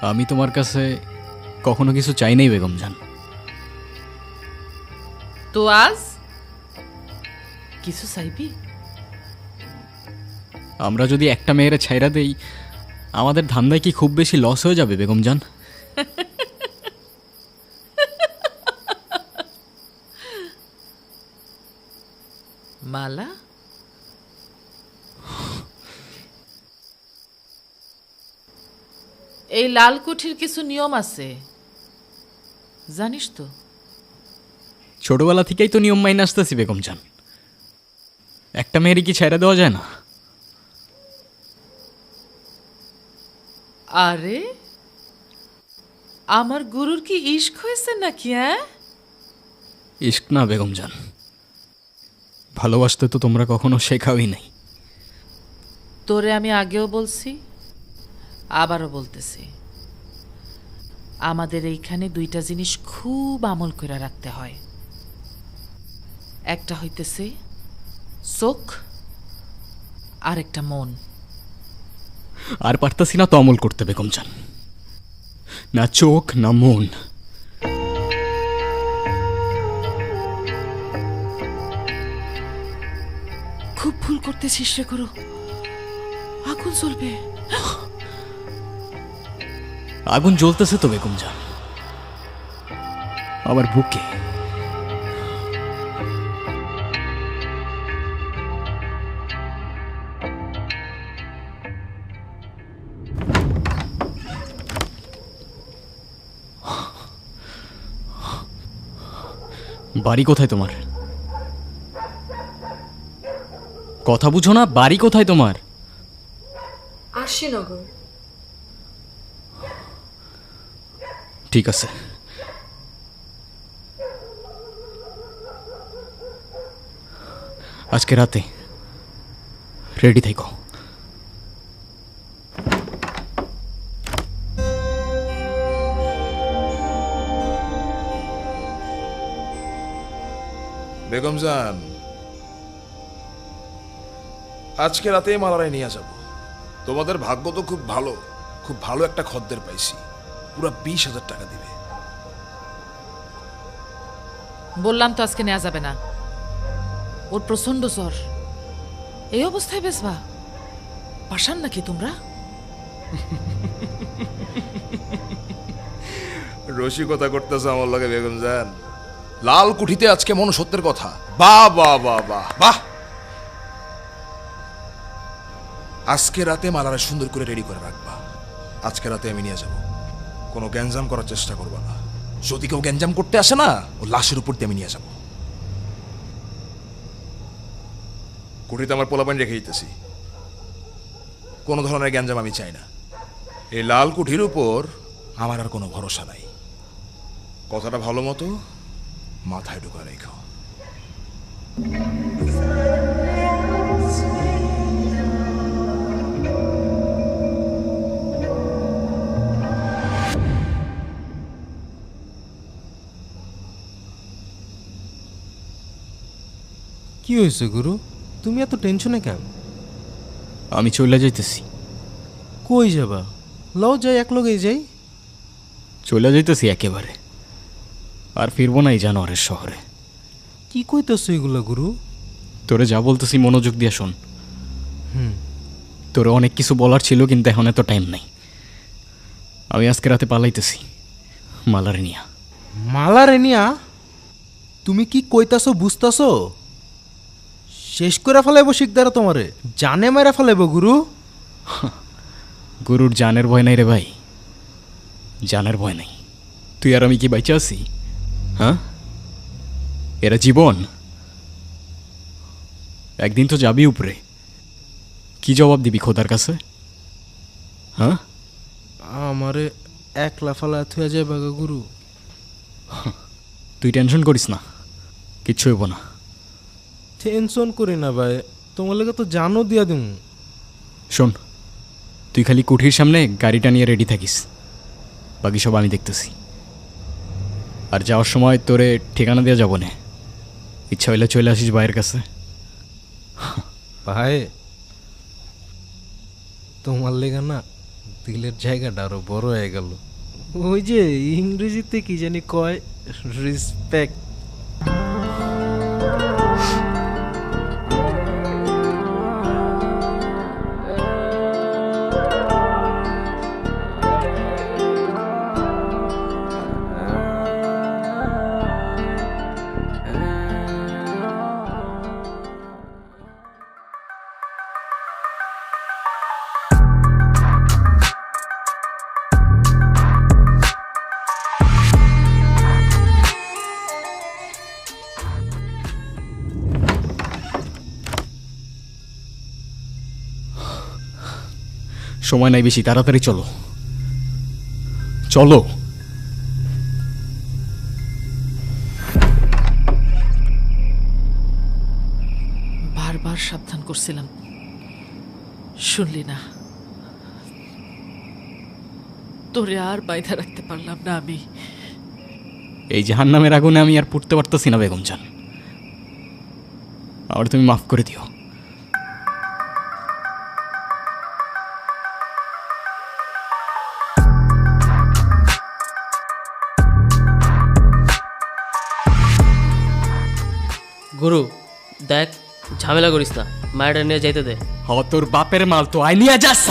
আমি তোমার কাছে কখনো কিছু চাই নাই বেগম জান। তো আজ কিছু চাইবি? আমরা যদি একটা মেয়েরে ছাইরা দেই, আমাদের ধান্দায় কি খুব বেশি লস হয়ে যাবে বেগম জান? মালা, এই লাল কুঠির কিছু নিয়ম আছে, জানিস তো? ছোটবেলা থেকেই তো নিয়ম মাইনে আসতেছি বেগম জান। একটা মেয়েরই কি ছাইরা দেওয়া যায় না? আরে আমার গুরুর কি ইশক হয়েছে নাকি? হ্যাঁ, ইশক না বেগম জান, ভালোবাসতে তো তোমরা কখনো শেখাওই নাই। তোরে আমি আগেও বলছি, আবারও বলতেছি, আমাদের এইখানে দুইটা জিনিস খুব আমল করে রাখতে হয়। একটা হইতেছে চোখ, আর একটা মন। আর পারতাছি না তো আমল করতে বেগম জান, না চোখ না মন। খুব ভুল করতেছিস রে গুরু, আগুন জ্বলবে। আগুন জ্বলতেছে তো বেগম জান, আবার বুকে। বাড়ি কোথায় তোমার? কথা বুঝো না? বাড়ি কোথায় তোমার? আশিনগর। ঠিক আছে, আজকে রাতে রেডি থেকো। বেগম জান, আজকে রাতে মালারায় নিয়ে যাব। তোমাদের ভাগ্য তো খুব ভালো, খুব ভালো একটা খদ্দের পাইছি, পুরো 20,000 টাকা দিবে। বললাম তো আজকে নেওয়া যাবে না, ওর প্রচন্ড জ্বর। এই অবস্থায় বেসবা? পাশান নাকি তোমরা? রসিকতা করতেছে আমার লাগে বেগম জান। লাল কুঠিতে আজকে মনুষ্যত্বের কথা। বাহ বাহ বাহ বাহ বাহ। আজকে রাতে মালারা সুন্দর করে রেডি করে রাখবা। আজকে রাতে আমি নিয়ে যাব, কোনো গ্যাঞ্জাম করার চেষ্টা করবা না। যদি কেউ গ্যাঞ্জাম করতে আসে না, ও লাশের উপর দিয়ে আমি নিয়ে যাব। কুঠিতে আমার পোলাপাইন রেখে দিতেছি, কোনো ধরনের গ্যাঞ্জাম আমি চাই না। এই লাল কুঠির উপর আমার আর কোনো ভরসা নাই। কথাটা ভালো মতো মাথায় ঢুকা রেখো। কি হয়েছে গুরু, তুমি এত টেনশনে কেন? আমি চলে যাইতেছি। কই যাবা? লও যাই, এক লগেই যাই। চলে যাইতেছি একেবারে, আর ফিরবো না এই জানোয়ারের শহরে। কি কইতেছো এগুলা গুরু? তোরে যা বলতেছি মনোযোগ দিয়ে শোন। তোরে অনেক কিছু বলার ছিল, কিন্তু এখন এত টাইম নাই। আমি আজকে রাতে পালাইতেছি মালারে নিয়া। মালা রেনিয়া? তুমি কি কইতাছো বুঝতাছো? শেষ করে ফেলাইব শিকদারা তোমারে, জানে মেরা ফেলাইব গুরু। গুরুর জানের ভয় নাই রে ভাই, জানের ভয় নাই। তুই আর আমি কি বাইচে আছি? হ্যাঁ, এরা জীবন, একদিন তো যাবি উপরে। কি জবাব দিবি খোদার কাছে? হ্যাঁ, আমারে একলা ফেলা থুয়া যায় বাগা গুরু। তুই টেনশন করিস না, কিচ্ছু হইব না। টেনশন করি না ভাই, তোমার লেগে তো জানো দিয়া দিম। শোন, তুই খালি কুঠির সামনে গাড়িটা নিয়ে রেডি থাকিস, বাকি সব আমি দেখতেছি। আর যাওয়ার সময় তোরে ঠিকানা দেওয়া যাবো না, ইচ্ছা হইলে চলে আসিস ভাইয়ের কাছে। ভাই তোমার লেগে না দিলের জায়গাটা আরো বড় হয়ে গেল। ওই যে ইংরেজিতে কি জানি কয়, রেসপেক্ট। সময় নাই বেশি, তাড়াতাড়ি চলো চলো। বারবার সাবধান করছিলাম, শুনলি না। তোরে আর বাইধা রাখতে পারলাম না আমি। এই জাহান্নামের আগুনে আমি আর পুড়তে পারতেছি না বেগম জান, আর তুমি মাফ করে দিও। গুরু দেখ, ঝামেলা করিস না, মায়েরা নিয়ে যাইতে দে। তোর বাপের মাল তো আই নিয়ে যাস।